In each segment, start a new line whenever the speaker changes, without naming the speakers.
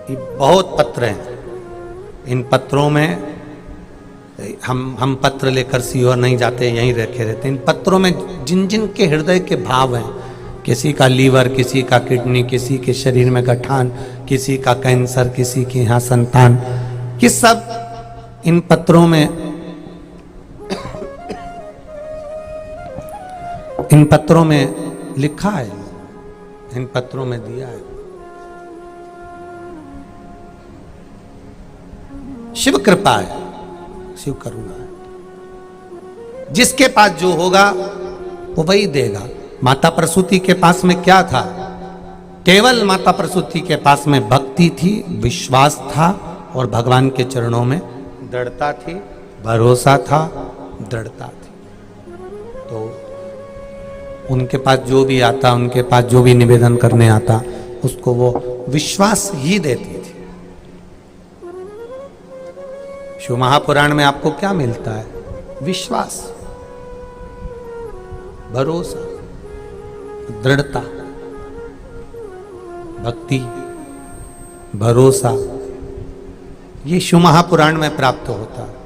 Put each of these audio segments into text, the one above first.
ये बहुत पत्र हैं। इन पत्रों में हम पत्र लेकर सीहोर नहीं जाते, यहीं रखे रहते। इन पत्रों में जिन जिन के हृदय के भाव हैं, किसी का लीवर, किसी का किडनी, किसी के शरीर में गठान, किसी का कैंसर, किसी के यहाँ संतान, कि सब इन पत्रों में, इन पत्रों में लिखा है, इन पत्रों में दिया है। शिव कृपा है, शिव करुणा है। जिसके पास जो होगा वो वही देगा। माता प्रसूति के पास में क्या था? केवल माता प्रसूति के पास में भक्ति थी, विश्वास था और भगवान के चरणों में दृढ़ता थी, भरोसा था, दृढ़ता थी। तो उनके पास जो भी आता, उनके पास जो भी निवेदन करने आता, उसको वो विश्वास ही देती थी। शिव महापुराण में आपको क्या मिलता है? विश्वास, भरोसा, दृढ़ता, भक्ति, भरोसा, ये शिव महापुराण में प्राप्त होता है।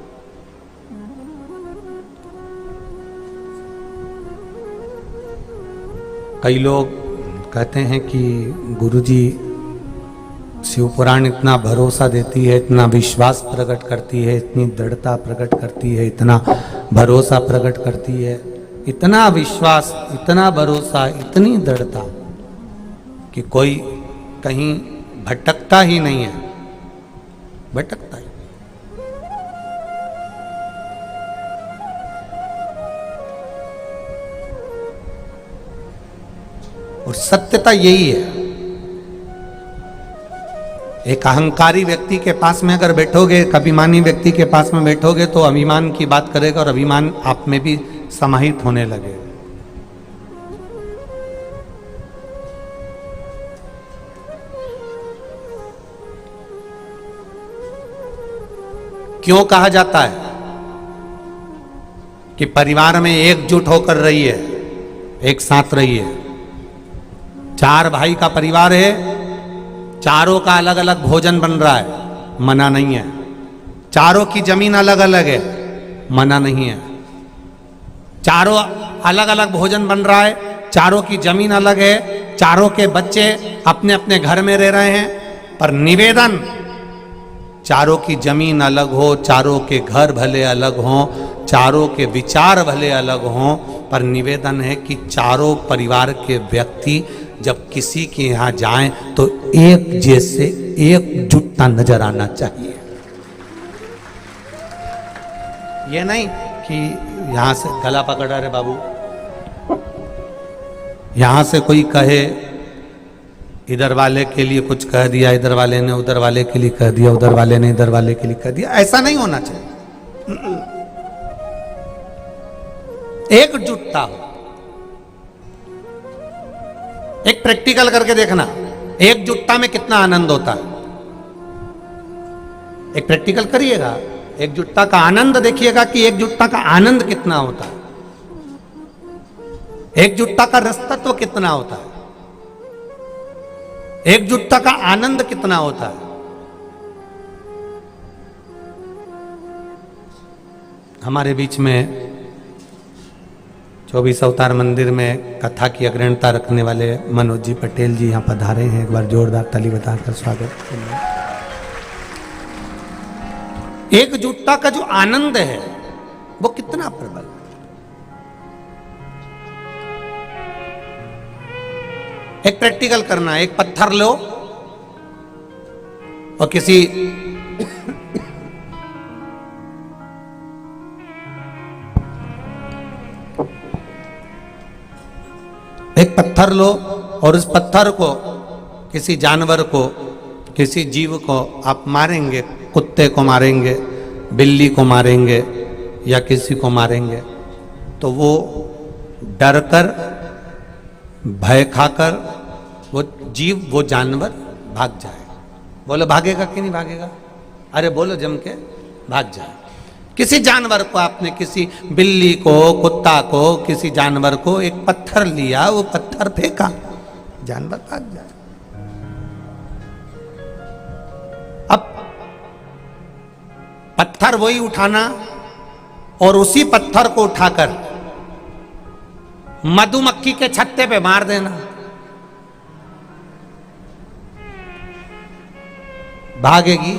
कई लोग कहते हैं कि गुरुजी शिव पुराण इतना भरोसा देती है, इतना विश्वास प्रकट करती है, इतनी दृढ़ता प्रकट करती है, इतना भरोसा प्रकट करती है, इतना विश्वास, इतना भरोसा, इतनी दृढ़ता कि कोई कहीं भटकता ही नहीं है, भटकता ही। और सत्यता यही है। एक अहंकारी व्यक्ति के पास में अगर बैठोगे, एक अभिमानी व्यक्ति के पास में बैठोगे, तो अभिमान की बात करेगा और अभिमान आप में भी समाहित होने लगेगा। क्यों कहा जाता है कि परिवार में एकजुट होकर रहिए, एक साथ रहिए। 4 भाई का परिवार है, चारों का अलग अलग भोजन बन रहा है, मना नहीं है। चारों की जमीन अलग अलग है, मना नहीं है। चारों अलग अलग भोजन बन रहा है, चारों की जमीन अलग है, चारों के बच्चे अपने अपने घर में रह रहे हैं, पर निवेदन, चारों की जमीन अलग हो, चारों के घर भले अलग हों, चारों के विचार भले अलग हों, पर निवेदन है कि चारों परिवार के व्यक्ति जब किसी के यहाँ जाएं तो एक जैसे, एकजुटता नजर आना चाहिए। ये नहीं कि यहां से गला पकड़ा रे बाबू, यहां से कोई कहे, इधर वाले के लिए कुछ कह दिया, इधर वाले ने उधर वाले के लिए कह दिया, उधर वाले ने इधर वाले के लिए कह दिया। ऐसा नहीं होना चाहिए। एकजुटता हो। एक प्रैक्टिकल करके देखना, एकजुटता में कितना आनंद होता है। एक प्रैक्टिकल करिएगा, एकजुटता का आनंद देखिएगा कि एकजुटता का आनंद कितना होता है, एकजुटता का रसतत्व कितना होता है, एकजुटता का आनंद कितना होता है। हमारे बीच में 24 अवतार मंदिर में कथा की अग्रणता रखने वाले मनोज जी पटेल जी यहाँ पधारे हैं। एक बार जोरदार ताली बताकर स्वागत। एकजुटता का जो आनंद है वो कितना प्रबल। एक प्रैक्टिकल करना है, एक पत्थर लो और किसी एक पत्थर लो और उस पत्थर को किसी जानवर को, किसी जीव को आप मारेंगे, कुत्ते को मारेंगे, बिल्ली को मारेंगे या किसी को मारेंगे, तो वो डर कर, भय खाकर वो जीव, वो जानवर भाग जाए। बोलो भागेगा कि नहीं भागेगा? अरे बोलो जम के, भाग जाए। किसी जानवर को आपने, किसी बिल्ली को, कुत्ता को, किसी जानवर को एक पत्थर लिया, वो पत्थर फेंका, जानवर भाग जाए। पत्थर वही उठाना और उसी पत्थर को उठाकर मधुमक्खी के छत्ते पे मार देना। भागेगी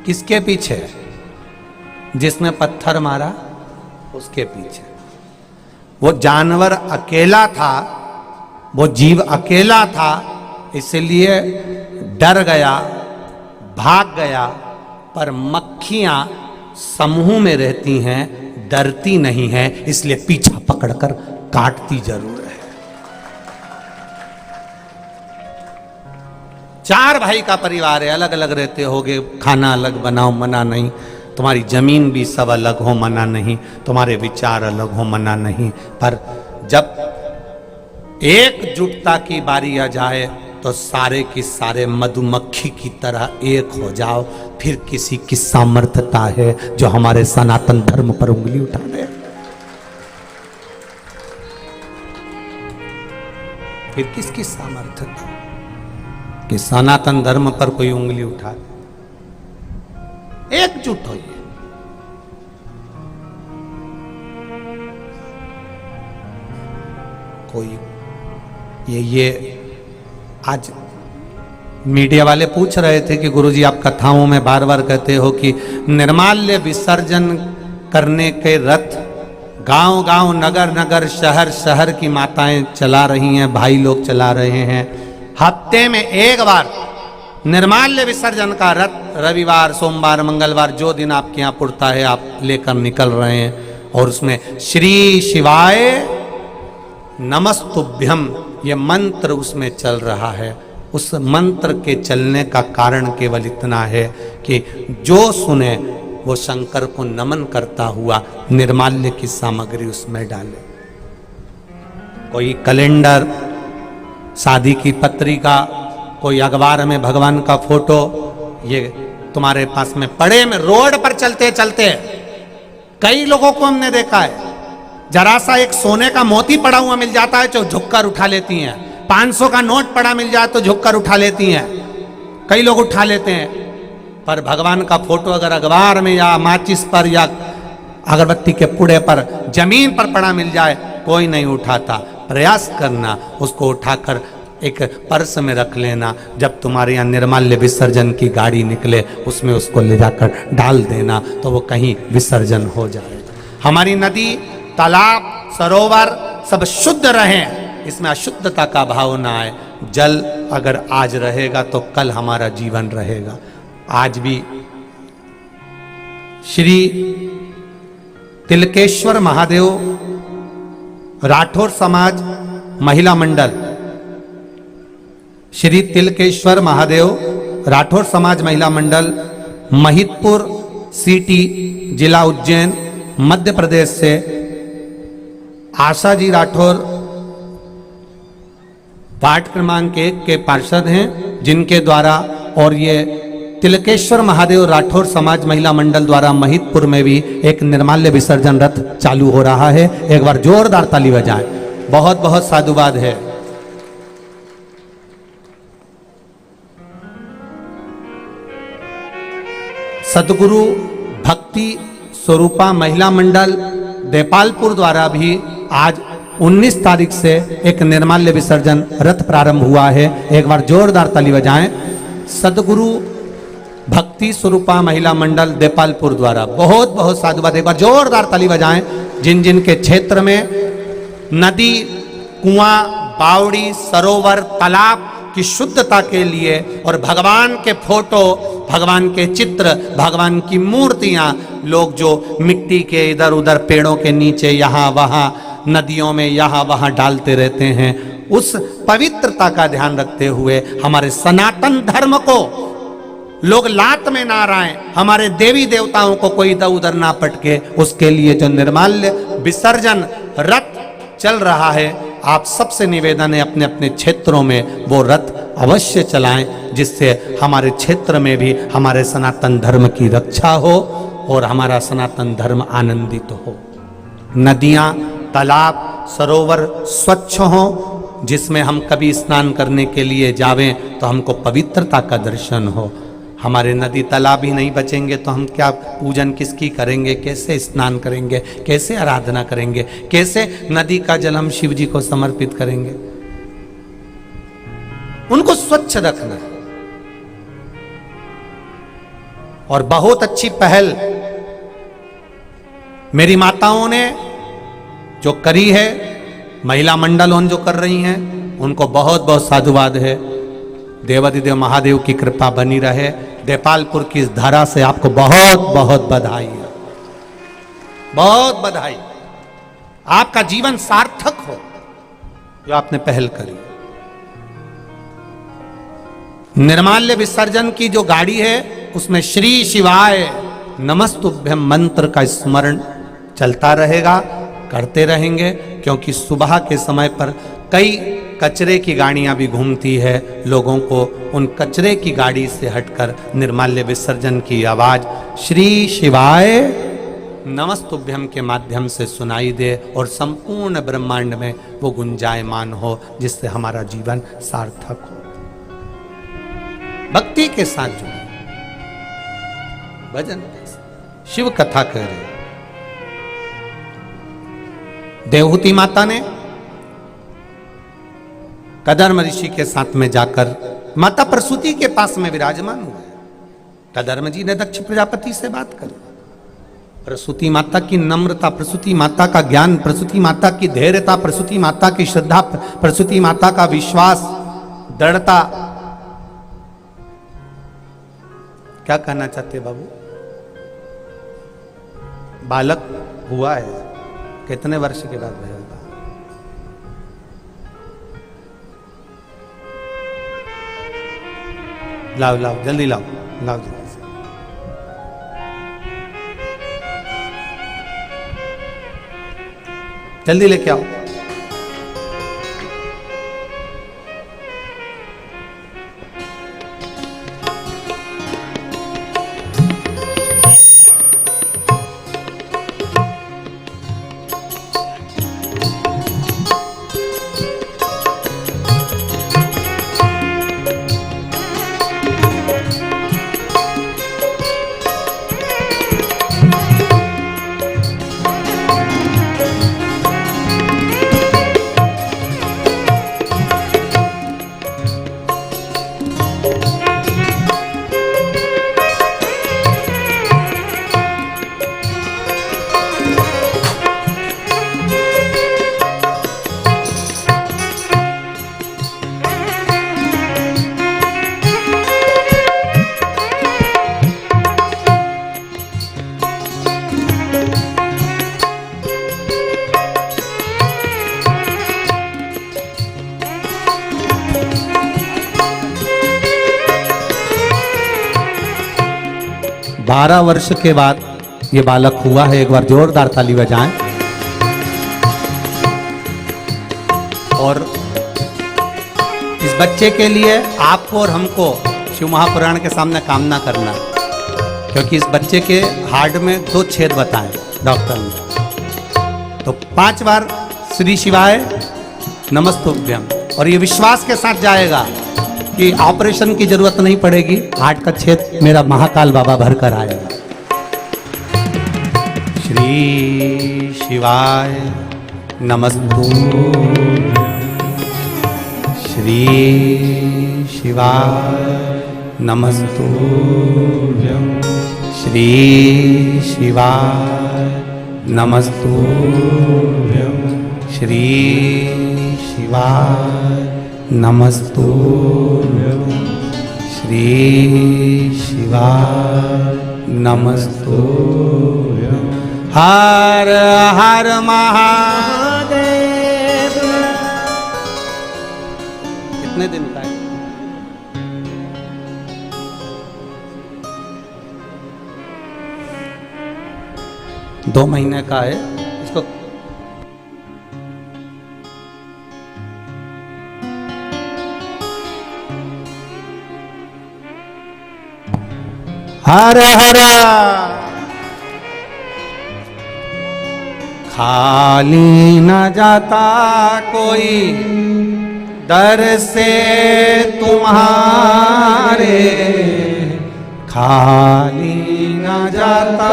किसके पीछे? जिसने पत्थर मारा उसके पीछे। वो जानवर अकेला था, वो जीव अकेला था, इसलिए डर गया, भाग गया। पर मक्खियां समूह में रहती हैं, डरती नहीं हैं, इसलिए पीछा पकड़कर काटती जरूर है। 4 भाई का परिवार है, अलग अलग रहते होगे, खाना अलग बनाओ मना नहीं, तुम्हारी जमीन भी सब अलग हो मना नहीं, तुम्हारे विचार अलग हो मना नहीं। पर जब एकजुटता की बारी आ जाए तो सारे की सारे मधुमक्खी की तरह एक हो जाओ। फिर किसी की सामर्थ्यता है जो हमारे सनातन धर्म पर उंगली उठा दे? फिर किसकी सामर्थ्यता कि सनातन धर्म पर कोई उंगली उठा दे? एकजुट होइए। कोई ये आज मीडिया वाले पूछ रहे थे कि गुरुजी आप कथाओं में बार बार कहते हो कि निर्माल्य विसर्जन करने के रथ गांव गांव नगर नगर शहर शहर की माताएं चला रही हैं, भाई लोग चला रहे हैं। हफ्ते में एक बार निर्माल्य विसर्जन का रथ रविवार सोमवार मंगलवार जो दिन आपके यहाँ पुड़ता है आप लेकर निकल रहे हैं, और उसमें श्री शिवाय नमस्तुभ्यम ये मंत्र उसमें चल रहा है। उस मंत्र के चलने का कारण केवल इतना है कि जो सुने वो शंकर को नमन करता हुआ निर्माल्य की सामग्री उसमें डाले। कोई कैलेंडर, शादी की पत्रिका, कोई अखबार में भगवान का फोटो, ये तुम्हारे पास में पड़े में रोड पर चलते चलते कई लोगों को हमने देखा है, जरा सा एक सोने का मोती पड़ा हुआ मिल जाता है तो झुककर उठा लेती हैं। 500 का नोट पड़ा मिल जाए तो झुककर उठा लेती हैं, कई लोग उठा लेते हैं। पर भगवान का फोटो अगर अखबार में या माचिस पर या अगरबत्ती के पुड़े पर जमीन पर पड़ा मिल जाए कोई नहीं उठाता। प्रयास करना उसको उठाकर एक पर्स में रख लेना, जब तुम्हारे यहाँ निर्माल्य विसर्जन की गाड़ी निकले उसमें उसको ले जाकर डाल देना तो वो कहीं विसर्जन हो जाए। हमारी नदी तालाब सरोवर सब शुद्ध रहें, इसमें अशुद्धता का भाव ना आए। जल अगर आज रहेगा तो कल हमारा जीवन रहेगा। आज भी श्री तिलकेश्वर महादेव राठौर समाज महिला मंडल, श्री तिलकेश्वर महादेव राठौर समाज महिला मंडल महितपुर सिटी जिला उज्जैन मध्य प्रदेश से आशा जी राठौर वार्ड क्रमांक 1 के पार्षद हैं, जिनके द्वारा और ये तिलकेश्वर महादेव राठौर समाज महिला मंडल द्वारा महितपुर में भी एक निर्माल्य विसर्जन रथ चालू हो रहा है। एक बार जोरदार ताली बजाएं। बहुत बहुत साधुवाद है। सदगुरु भक्ति स्वरूपा महिला मंडल देपालपुर द्वारा भी आज 19 तारीख से एक निर्माल्य विसर्जन रथ प्रारंभ हुआ है। एक बार जोरदार ताली बजाएं। सदगुरु भक्ति स्वरूपा महिला मंडल देपालपुर द्वारा बहुत बहुत साधुवाद। एक बार जोरदार ताली बजाएं। जिन जिन के क्षेत्र में नदी, कुआं, बावड़ी, सरोवर, तालाब की शुद्धता के लिए और भगवान के फोटो, भगवान के चित्र, भगवान की मूर्तियां लोग जो मिट्टी के इधर उधर पेड़ों के नीचे यहाँ वहाँ नदियों में यहाँ वहाँ डालते रहते हैं, उस पवित्रता का ध्यान रखते हुए हमारे सनातन धर्म को लोग लात में ना आए, हमारे देवी देवताओं को कोई इधर उधर ना पटके, उसके लिए जो निर्माल्य विसर्जन रथ चल रहा है, आप सबसे निवेदन है अपने अपने क्षेत्रों में वो रथ अवश्य चलाएं, जिससे हमारे क्षेत्र में भी हमारे सनातन धर्म की रक्षा हो और हमारा सनातन धर्म आनंदित हो। नदियाँ, तालाब, सरोवर स्वच्छ हों, जिसमें हम कभी स्नान करने के लिए जावें तो हमको पवित्रता का दर्शन हो। हमारे नदी तालाब ही नहीं बचेंगे तो हम क्या पूजन किसकी करेंगे, कैसे स्नान करेंगे, कैसे आराधना करेंगे, कैसे नदी का जल हम शिव जी को समर्पित करेंगे। उनको स्वच्छ रखना है। और बहुत अच्छी पहल मेरी माताओं ने जो करी है, महिला मंडल उन जो कर रही हैं, उनको बहुत बहुत साधुवाद है। देवाधिदेव महादेव की कृपा बनी रहे। देपालपुर की इस धारा से आपको बहुत बहुत बधाई है, बहुत बधाई। आपका जीवन सार्थक हो जो आपने पहल करी। निर्माल्य विसर्जन की जो गाड़ी है उसमें श्री शिवाय नमस्तुभ्यम मंत्र का स्मरण चलता रहेगा, करते रहेंगे, क्योंकि सुबह के समय पर कई कचरे की गाड़ियां भी घूमती है। लोगों को उन कचरे की गाड़ी से हटकर निर्माल्य विसर्जन की आवाज श्री शिवाय नमस्तुभ्यम के माध्यम से सुनाई दे और संपूर्ण ब्रह्मांड में वो गुंजायमान हो, जिससे हमारा जीवन सार्थक हो। भक्ति के साथ जुड़े, भजन के साथ, शिव कथा करें। देवहूति माता ने कदर्म ऋषि के साथ में जाकर माता प्रसूति के पास में विराजमान हुए। कदर्म जी ने दक्ष प्रजापति से बात करी। प्रसूति माता की नम्रता, प्रसूति माता का ज्ञान, प्रसूति माता की धैर्यता, प्रसूति माता की श्रद्धा, प्रसूति माता का विश्वास, दृढ़ता। क्या कहना चाहते बाबू? बालक हुआ है, कितने वर्ष के बाद होगा? लाओ लाओ जल्दी लाओ, लाओ जल्दी। जल्दी लेके आओ। बारह वर्ष के बाद ये बालक हुआ है। एक बार जोरदार ताली बजाएं। और इस बच्चे के लिए आपको और हमको शिव महापुराण के सामने कामना करना है, क्योंकि इस बच्चे के हार्ट में 2 छेद बताए डॉक्टर ने। तो 5 बार श्री शिवाय नमस्तुभ्यम, और ये विश्वास के साथ जाएगा कि ऑपरेशन की जरूरत नहीं पड़ेगी, हार्ट का छेद मेरा महाकाल बाबा भर कर आएगा। श्री शिवाय नमस्तुभ्यम, श्री शिवाय नमस्तुभ्यम, श्री शिवाय नमस्तुभ्यम, श्री शिवाय नमस्तुभ्यम, श्री शिवाय नमस्तुभ्यम। हर हर महादेव। कितने दिन का है? दो महीने का है। इसको हर हर खाली न जाता कोई दर से तुम्हारे, खाली न जाता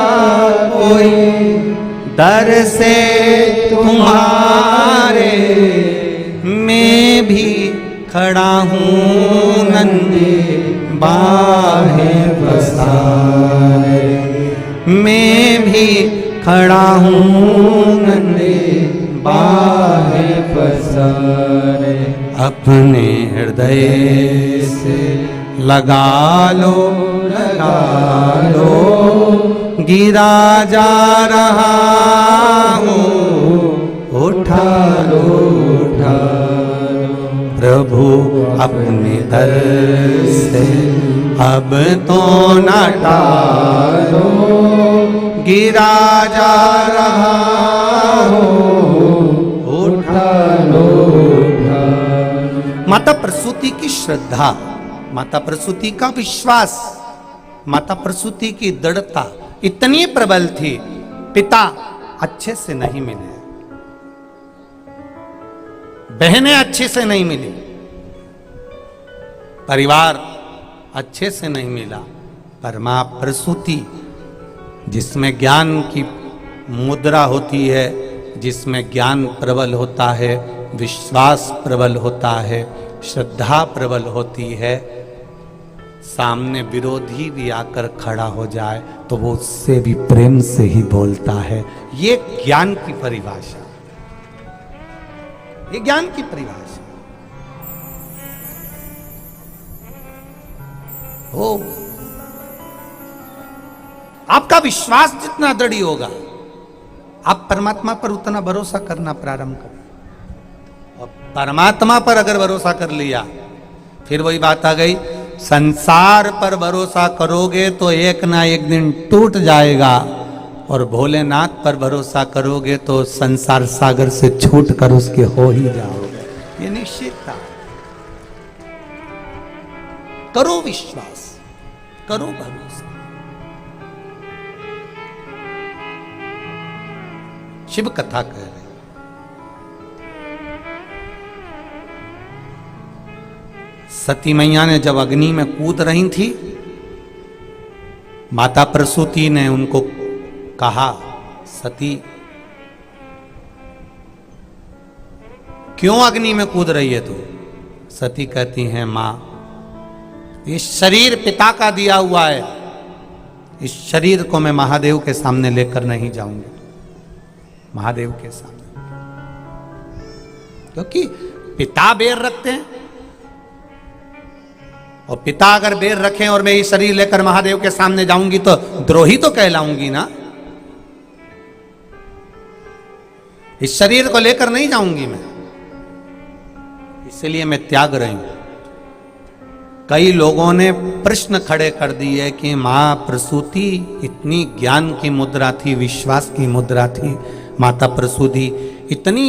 कोई दर से तुम्हारे, मैं भी खड़ा हूँ नन्ही बाहें पसारे, मैं भी खड़ा हूँ नन्ही बाहें पसारे। अपने हृदय से लगा लो गिरा जा रहा हूँ, उठा लो प्रभु अपने दर से अब तो न टालो, गिरा जा रहा हूँ, उठा लो। माता प्रसूति की श्रद्धा, माता प्रसूति का विश्वास, माता प्रसूति की दृढ़ता इतनी प्रबल थी, पिता अच्छे से नहीं मिले, बहनें अच्छे से नहीं मिली, परिवार अच्छे से नहीं मिला, पर मां प्रसूति जिसमें ज्ञान की मुद्रा होती है, जिसमें ज्ञान प्रबल होता है, विश्वास प्रबल होता है, श्रद्धा प्रबल होती है, सामने विरोधी भी आकर खड़ा हो जाए तो वो उससे भी प्रेम से ही बोलता है। ये ज्ञान की परिभाषा, ये ज्ञान की परिभाषा। ओ आपका विश्वास जितना दृढ़ होगा, आप परमात्मा पर उतना भरोसा करना प्रारंभ करें। और परमात्मा पर अगर भरोसा कर लिया, फिर वही बात आ गई, संसार पर भरोसा करोगे तो एक ना एक दिन टूट जाएगा, और भोलेनाथ पर भरोसा करोगे तो संसार सागर से छूट कर उसके हो ही जाओगे। ये निश्चितता। करो विश्वास, करो भरोसा। शिव कथा कह रहे, सती मैया ने जब अग्नि में कूद रही थी, माता प्रसूति ने उनको कहा, सती क्यों अग्नि में कूद रही है तू? सती कहती हैं, मां ये शरीर पिता का दिया हुआ है, इस शरीर को मैं महादेव के सामने लेकर नहीं जाऊंगी, महादेव के सामने, क्योंकि पिता बेर रखते हैं, और पिता अगर बेर रखें और मैं ये शरीर लेकर महादेव के सामने जाऊंगी तो द्रोही तो कहलाऊंगी ना। इस शरीर को लेकर नहीं जाऊंगी मैं, इसलिए मैं त्याग रही हूं। कई लोगों ने प्रश्न खड़े कर दिए कि मां प्रसूति इतनी ज्ञान की मुद्रा थी, विश्वास की मुद्रा थी, माता प्रसूति इतनी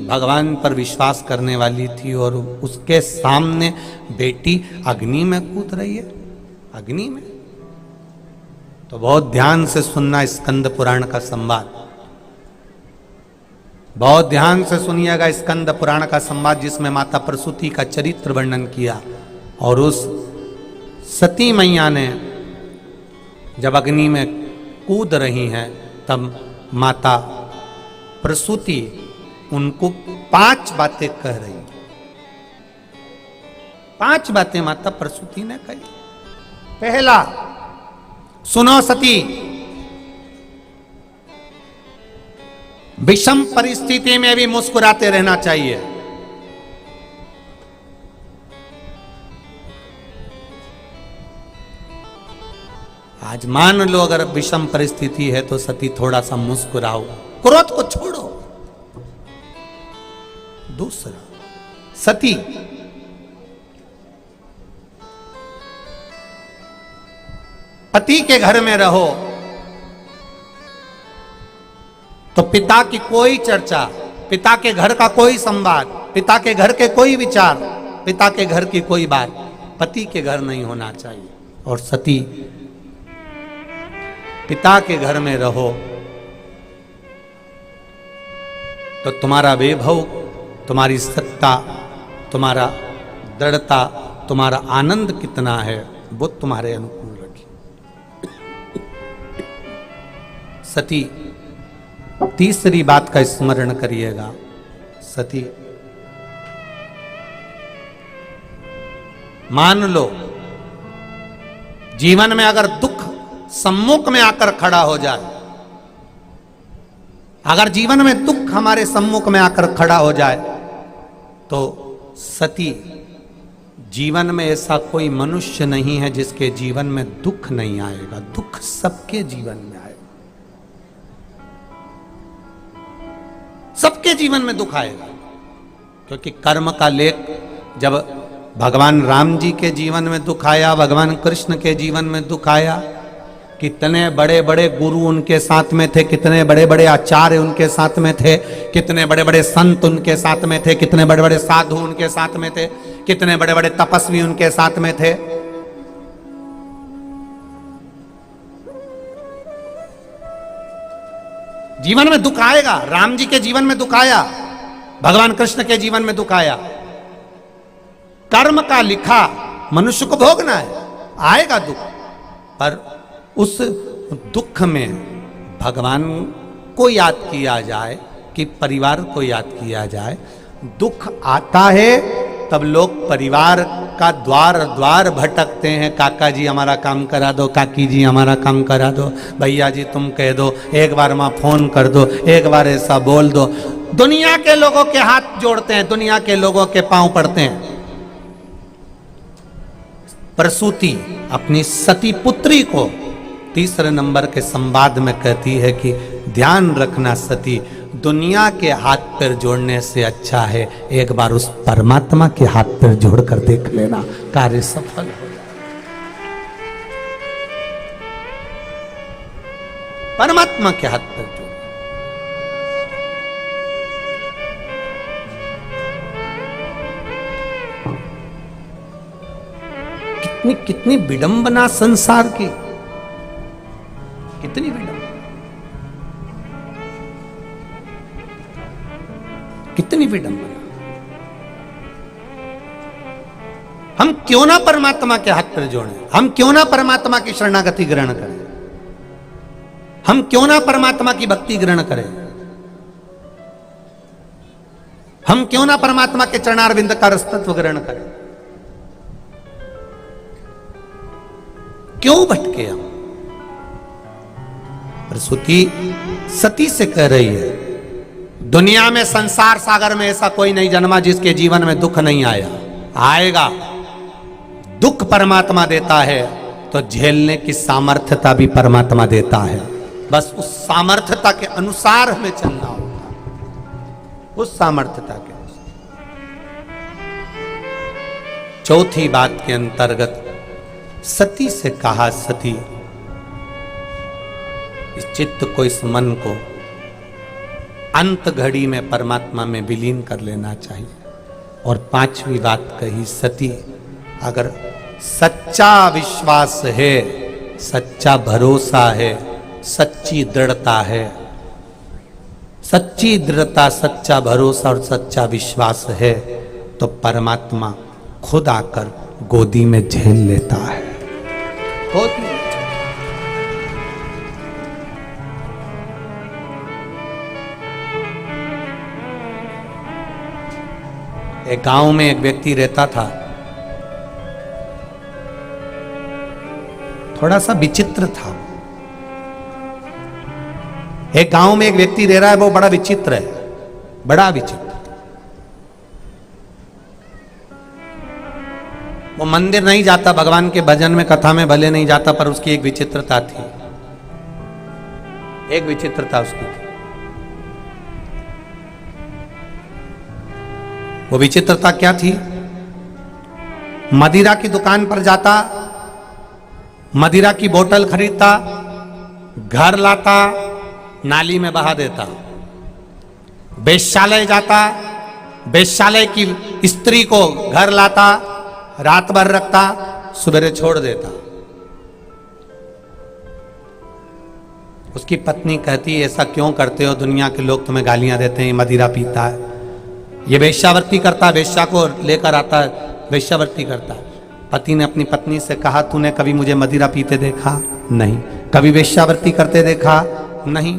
भगवान पर विश्वास करने वाली थी, और उसके सामने बेटी अग्नि में कूद रही है, अग्नि में। तो बहुत ध्यान से सुनना स्कंद पुराण का संवाद, बहुत ध्यान से सुनिएगा स्कंद पुराण का संवाद, जिसमें माता प्रसूति का चरित्र वर्णन किया। और उस सती मैया ने जब अग्नि में कूद रही हैं, तब माता प्रसूति उनको 5 बातें कह रही, 5 बातें माता प्रसूति ने कही। पहला, सुनो सती, विषम परिस्थिति में भी मुस्कुराते रहना चाहिए। आज मान लो अगर विषम परिस्थिति है तो सती थोड़ा सा मुस्कुराओ, क्रोध को छोड़ो। दूसरा, सती पति के घर में रहो तो पिता की कोई चर्चा, पिता के घर का कोई संवाद, पिता के घर के कोई विचार, पिता के घर की कोई बात पति के घर नहीं होना चाहिए। और सती पिता के घर में रहो तो तुम्हारा वैभव, तुम्हारी सत्ता, तुम्हारा दृढ़ता, तुम्हारा आनंद कितना है वो तुम्हारे अनुकूल रखी। सती, तीसरी बात का स्मरण करिएगा। सती, मान लो जीवन में अगर दुख सम्मुख में आकर खड़ा हो जाए, अगर जीवन में दुख हमारे सम्मुख में आकर खड़ा हो जाए, तो सती, जीवन में ऐसा कोई मनुष्य नहीं है जिसके जीवन में दुख नहीं आएगा। दुख सबके जीवन में आएगा, सबके जीवन में दुख आएगा। क्योंकि कर्म का लेख जब भगवान राम जी के जीवन में दुख आया, भगवान कृष्ण के जीवन में दुख आया, कितने बड़े बड़े गुरु उनके साथ में थे, कितने बड़े बड़े आचार्य उनके साथ में थे, कितने बड़े बड़े संत उनके साथ में थे, कितने बड़े बड़े साधु उनके साथ में थे, कितने बड़े बड़े तपस्वी उनके साथ में थे। जीवन में दुख आएगा। राम जी के जीवन में दुख आया, भगवान कृष्ण के जीवन में दुख आया। कर्म का लिखा मनुष्य को भोगना है, आएगा दुख। पर उस दुख में भगवान को याद किया जाए कि परिवार को याद किया जाए। दुख आता है तब लोग परिवार का द्वार द्वार भटकते हैं। काका जी हमारा काम करा दो, काकी जी हमारा काम करा दो, भैया जी तुम कह दो, एक बार माँ फोन कर दो, एक बार ऐसा बोल दो। दुनिया के लोगों के हाथ जोड़ते हैं, दुनिया के लोगों के पांव पड़ते हैं। प्रसूति अपनी सती पुत्री को तीसरे नंबर के संवाद में कहती है कि ध्यान रखना सती, दुनिया के हाथ पैर जोड़ने से अच्छा है एक बार उस परमात्मा के हाथ पैर जोड़कर देख लेना, कार्य सफल हो जाए। परमात्मा के हाथ पैर जोड़। कितनी कितनी विडंबना संसार की, कितनी विडंबना, कितनी विडंबना। हम क्यों ना परमात्मा के हाथ पर जोड़ें, हम क्यों ना परमात्मा की शरणागति ग्रहण करें, हम क्यों ना परमात्मा की भक्ति ग्रहण करें, हम क्यों ना परमात्मा के चरणारविंद का रसतत्व ग्रहण करें। क्यों भटके हम। प्रसूति सती से कह रही है, दुनिया में संसार सागर में ऐसा कोई नहीं जन्मा जिसके जीवन में दुख नहीं आया, आएगा। दुख परमात्मा देता है तो झेलने की सामर्थ्यता भी परमात्मा देता है। बस उस सामर्थ्यता के अनुसार हमें चलना होगा, उस सामर्थ्यता के अनुसार। चौथी बात के अंतर्गत सती से कहा, सती इस चित्त को, इस मन को अंत घड़ी में परमात्मा में विलीन कर लेना चाहिए। और पांचवी बात कही, सती अगर सच्चा विश्वास है, सच्चा भरोसा है, सच्ची दृढ़ता है, सच्ची दृढ़ता, सच्चा भरोसा और सच्चा विश्वास है, तो परमात्मा खुद आकर गोदी में झेल लेता है। गोदी एक गांव में एक व्यक्ति रहता था, थोड़ा सा विचित्र था। एक गांव में एक व्यक्ति रह रहा है, वो बड़ा विचित्र है, बड़ा विचित्र। वो मंदिर नहीं जाता, भगवान के भजन में कथा में भले नहीं जाता, पर उसकी एक विचित्रता थी, एक विचित्रता उसकी थी। वो विचित्रता क्या थी? मदिरा की दुकान पर जाता, मदिरा की बोतल खरीदता, घर लाता, नाली में बहा देता। वेश्यालय जाता, वेश्यालय की स्त्री को घर लाता, रात भर रखता, सवेरे छोड़ देता। उसकी पत्नी कहती, ऐसा क्यों करते हो, दुनिया के लोग तुम्हें गालियां देते हैं, मदिरा पीता है, ये वेश्यावृत्ति करता है, वेश्या को लेकर आता है, वेश्यावृत्ति करता है। पति ने अपनी पत्नी से कहा, तूने कभी मुझे मदिरा पीते देखा? नहीं। कभी वेश्यावृत्ति करते देखा? नहीं।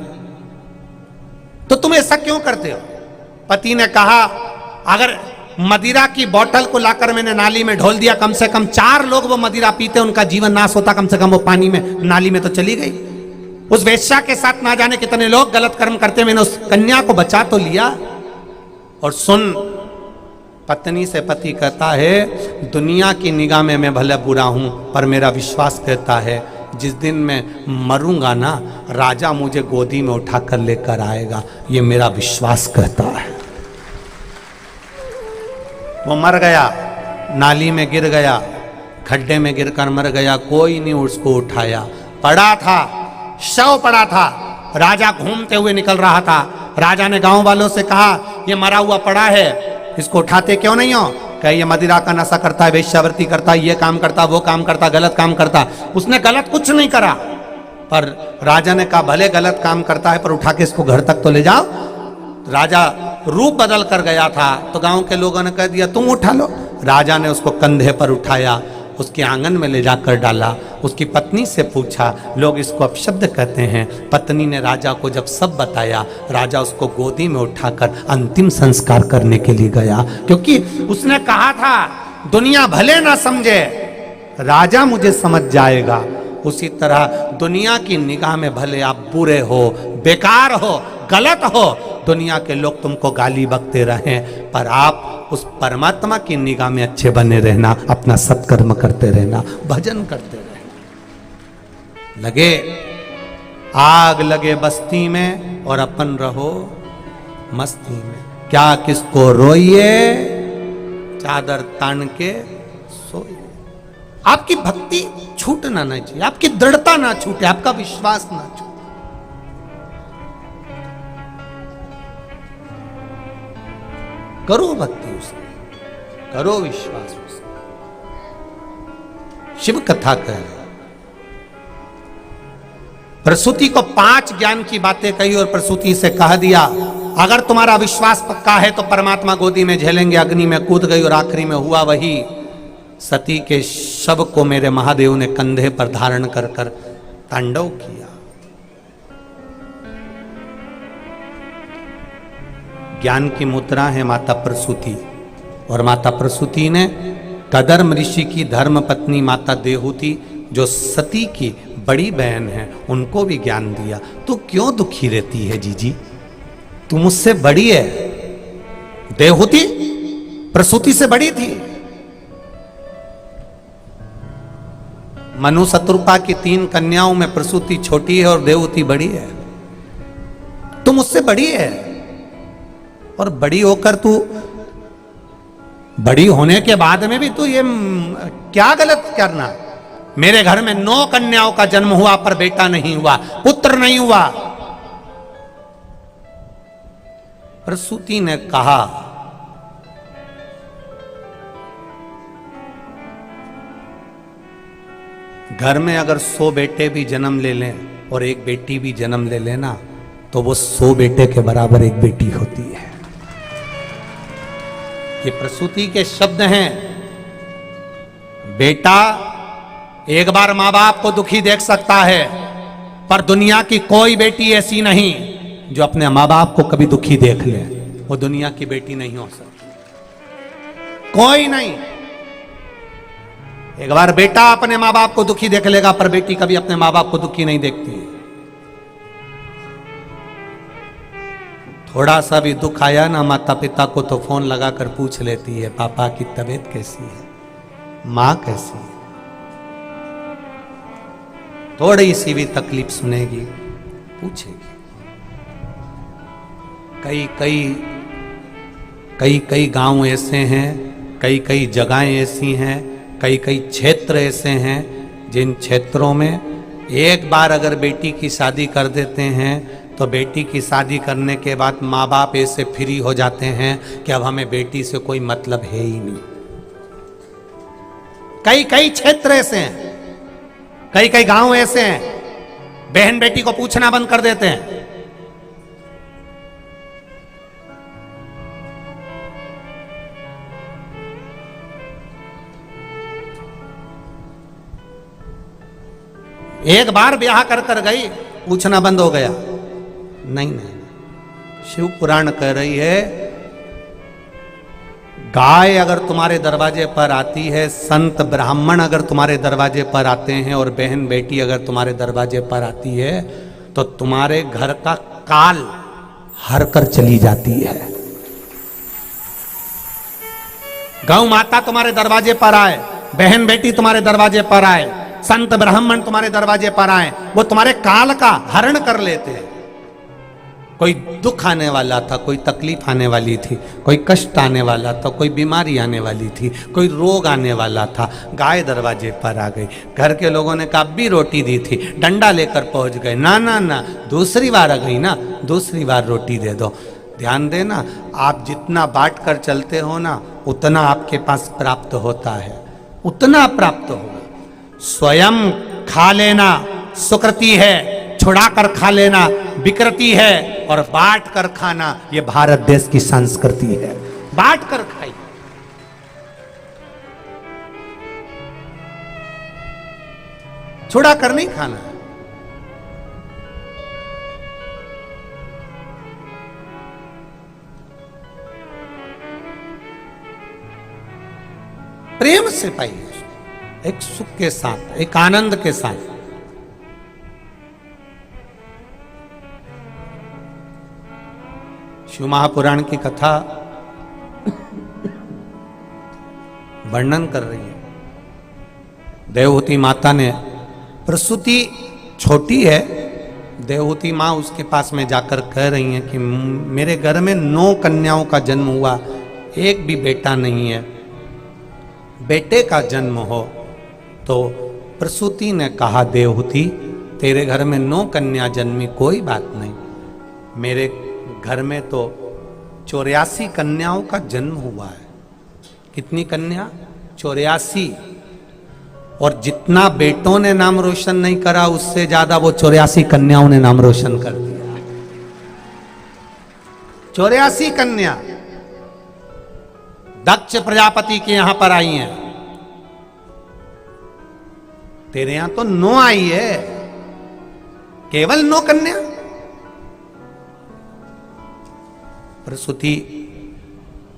तो तुम ऐसा क्यों करते हो? पति ने कहा अगर मदिरा की बोतल को लाकर मैंने नाली में ढोल दिया, कम से कम 4 लोग वो मदिरा पीते, उनका जीवन नाश होता, कम से कम वो पानी में नाली में तो चली गई। उस वेश्या के साथ ना जाने कितने लोग गलत कर्म करते, मैंने उस कन्या को बचा तो लिया। और सुन, पत्नी से पति कहता है दुनिया की निगाह में मैं भले बुरा हूं, पर मेरा विश्वास कहता है जिस दिन मैं मरूंगा ना, राजा मुझे गोदी में उठाकर लेकर आएगा, ये मेरा विश्वास कहता है। वो मर गया, नाली में गिर गया, खड्डे में गिरकर मर गया, कोई नहीं उसको उठाया। पड़ा था, शव पड़ा था, राजा घूमते हुए निकल रहा था। राजा ने गांव वालों से कहा ये मरा हुआ पड़ा है, इसको उठाते क्यों नहीं हो? कहे ये मदिरा का नशा करता है, वेश्यावृत्ति करता है, ये काम करता, वो काम करता, गलत काम करता। उसने गलत कुछ नहीं करा, पर राजा ने कहा भले गलत काम करता है पर उठा के इसको घर तक तो ले जाओ। राजा रूप बदल कर गया था, तो गांव के लोगों ने कह दिया तुम उठा लो। राजा ने उसको कंधे पर उठाया, उसके आंगन में ले जाकर डाला। उसकी पत्नी से पूछा, लोग इसको अपशब्द कहते हैं। पत्नी ने राजा को जब सब बताया, राजा उसको गोदी में उठाकर अंतिम संस्कार करने के लिए गया, क्योंकि उसने कहा था दुनिया भले ना समझे, राजा मुझे समझ जाएगा। उसी तरह दुनिया की निगाह में भले आप बुरे हो, बेकार हो, गलत हो, दुनिया के लोग तुमको गाली बकते रहें, पर आप उस परमात्मा की निगाह में अच्छे बने रहना, अपना सत्कर्म करते रहना, भजन करते रहना। लगे आग लगे बस्ती में और अपन रहो मस्ती में, क्या किसको रोइए चादर तान के सोइए। आपकी भक्ति छूटना नहीं चाहिए, आपकी दृढ़ता ना छूटे, आपका विश्वास ना छूटे। करो भक्ति उसकी, करो विश्वास उसका। शिव कथा कह रहे, प्रसूति को 5 ज्ञान की बातें कही और प्रसूति से कह दिया अगर तुम्हारा विश्वास पक्का है तो परमात्मा गोदी में झेलेंगे। अग्नि में कूद गई और आखिरी में हुआ वही, सती के शव को मेरे महादेव ने कंधे पर धारण कर कर तांडव किया। ज्ञान की मुद्रा है माता प्रसूति, और माता प्रसूति ने कदर्म ऋषि की धर्म पत्नी माता देहूति, जो सती की बड़ी बहन है, उनको भी ज्ञान दिया। तू क्यों दुखी रहती है जीजी? तू मुझसे बड़ी है। देहूति प्रसूति से बड़ी थी। मनु शत्रुपा की 3 कन्याओं में प्रसूति छोटी है और देहूति बड़ी है। तू मुझसे बड़ी है, और बड़ी होकर तू, बड़ी होने के बाद में भी तू ये क्या गलत करना? मेरे घर में 9 कन्याओं का जन्म हुआ पर बेटा नहीं हुआ, पुत्र नहीं हुआ। प्रसूति ने कहा घर में अगर 100 बेटे भी जन्म ले लें और एक बेटी भी जन्म ले लेना, तो वो 100 बेटे के बराबर एक बेटी होती है। ये प्रसूति के शब्द हैं। बेटा एक बार मां बाप को दुखी देख सकता है, पर दुनिया की कोई बेटी ऐसी नहीं जो अपने मां बाप को कभी दुखी देख ले। वो दुनिया की बेटी नहीं हो सकती, कोई नहीं। एक बार बेटा अपने मां बाप को दुखी देख लेगा, पर बेटी कभी अपने मां बाप को दुखी नहीं देखती। थोड़ा सा भी दुख आया ना माता पिता को, तो फोन लगाकर पूछ लेती है पापा की तबीयत कैसी है, मां कैसी है। थोड़ी सी भी तकलीफ सुनेगी, पूछेगी। कई गांव ऐसे हैं, कई जगहें ऐसी हैं, कई क्षेत्र ऐसे हैं जिन क्षेत्रों में एक बार अगर बेटी की शादी कर देते हैं तो बेटी की शादी करने के बाद माँ बाप ऐसे फ्री हो जाते हैं कि अब हमें बेटी से कोई मतलब है ही नहीं। कई क्षेत्र ऐसे हैं, कई गांव ऐसे हैं, बहन बेटी को पूछना बंद कर देते हैं। एक बार ब्याह कर गई, पूछना बंद हो गया। नहीं नहीं, शिव पुराण कह रही है गाय अगर तुम्हारे दरवाजे पर आती है, संत ब्राह्मण अगर तुम्हारे दरवाजे पर आते हैं और बहन बेटी अगर तुम्हारे दरवाजे पर आती है तो तुम्हारे घर का काल हर कर चली जाती है। गौ माता तुम्हारे दरवाजे पर आए, बहन बेटी तुम्हारे दरवाजे पर आए, संत ब्राह्मण तुम्हारे दरवाजे पर आए, वो तुम्हारे काल का हरण कर लेते हैं। कोई दुख आने वाला था, कोई तकलीफ आने वाली थी, कोई कष्ट आने वाला था, कोई बीमारी आने वाली थी, कोई रोग आने वाला था, गाय दरवाजे पर आ गई। घर के लोगों ने कहा भी रोटी दी थी, डंडा लेकर पहुंच गए, ना ना ना, दूसरी बार आ गई ना, दूसरी बार रोटी दे दो। ध्यान देना, आप जितना बांट कर चलते हो ना उतना आपके पास प्राप्त होता है, उतना प्राप्त होगा। स्वयं खा लेना सुकृति है, छुड़ा कर खा लेना विकृति है, और बांट कर खाना ये भारत देश की संस्कृति है। बांट कर खाइए, छुड़ा कर नहीं खाना। प्रेम से पाइए, एक सुख के साथ, एक आनंद के साथ। शिव महापुराण की कथा वर्णन कर रही है। देवहूति माता ने, प्रसूति छोटी है, देवहूति माँ उसके पास में जाकर कह रही है कि मेरे घर में 9 कन्याओं का जन्म हुआ, एक भी बेटा नहीं है, बेटे का जन्म हो। तो प्रसूति ने कहा देवहूति तेरे घर में 9 कन्या जन्मी, कोई बात नहीं, मेरे घर में तो 84 कन्याओं का जन्म हुआ है। कितनी कन्या? 84। और जितना बेटों ने नाम रोशन नहीं करा उससे ज्यादा वो 84 कन्याओं ने नाम रोशन कर दिया। 84 कन्या दक्ष प्रजापति के यहां पर आई हैं, तेरे यहां तो 9 आई है, केवल 9 कन्या। प्रसूति,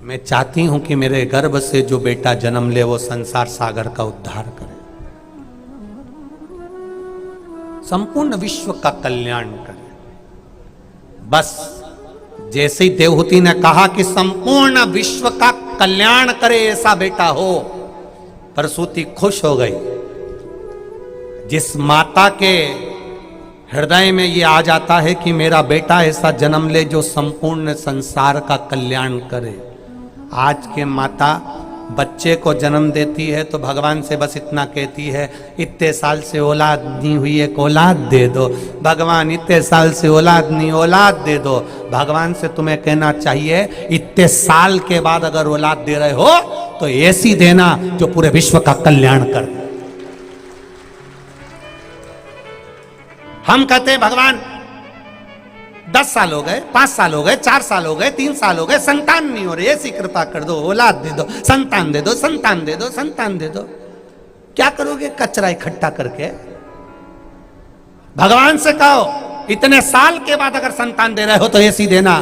मैं चाहती हूं कि मेरे गर्भ से जो बेटा जन्म ले वो संसार सागर का उद्धार करे, संपूर्ण विश्व का कल्याण करे। बस जैसे ही देवहूति ने कहा कि संपूर्ण विश्व का कल्याण करे ऐसा बेटा हो, प्रसूति खुश हो गई। जिस माता के हृदय में ये आ जाता है कि मेरा बेटा ऐसा जन्म ले जो संपूर्ण संसार का कल्याण करे। आज के माता बच्चे को जन्म देती है तो भगवान से बस इतना कहती है, इतने साल से औलाद नहीं हुई, एक औलाद दे दो। भगवान, इतने साल से औलाद नहीं, औलाद दे दो। भगवान से तुम्हें कहना चाहिए इतने साल के बाद अगर औलाद दे रहे हो तो ऐसी देना जो पूरे विश्व का कल्याण कर। हम कहते हैं भगवान 10 साल हो गए, 5 साल हो गए, 4 साल हो गए, 3 साल हो गए, संतान नहीं हो रही, ऐसी कृपा कर दो, औलाद दे दो, संतान दे दो, संतान दे दो, संतान दे दो। क्या करोगे कचरा इकट्ठा करके? भगवान से कहो इतने साल के बाद अगर संतान दे रहे हो तो ऐसी देना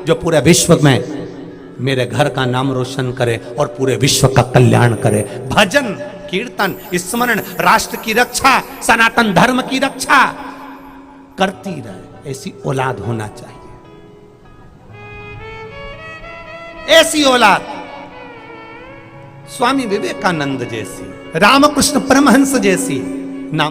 जो पूरे विश्व में मेरे घर का नाम रोशन करे और पूरे विश्व का कल्याण करे। भजन कीर्तन स्मरण, राष्ट्र की रक्षा, सनातन धर्म की रक्षा करती रहे, ऐसी औलाद होना चाहिए। ऐसी औलाद स्वामी विवेकानंद जैसी, रामकृष्ण परमहंस जैसी नाम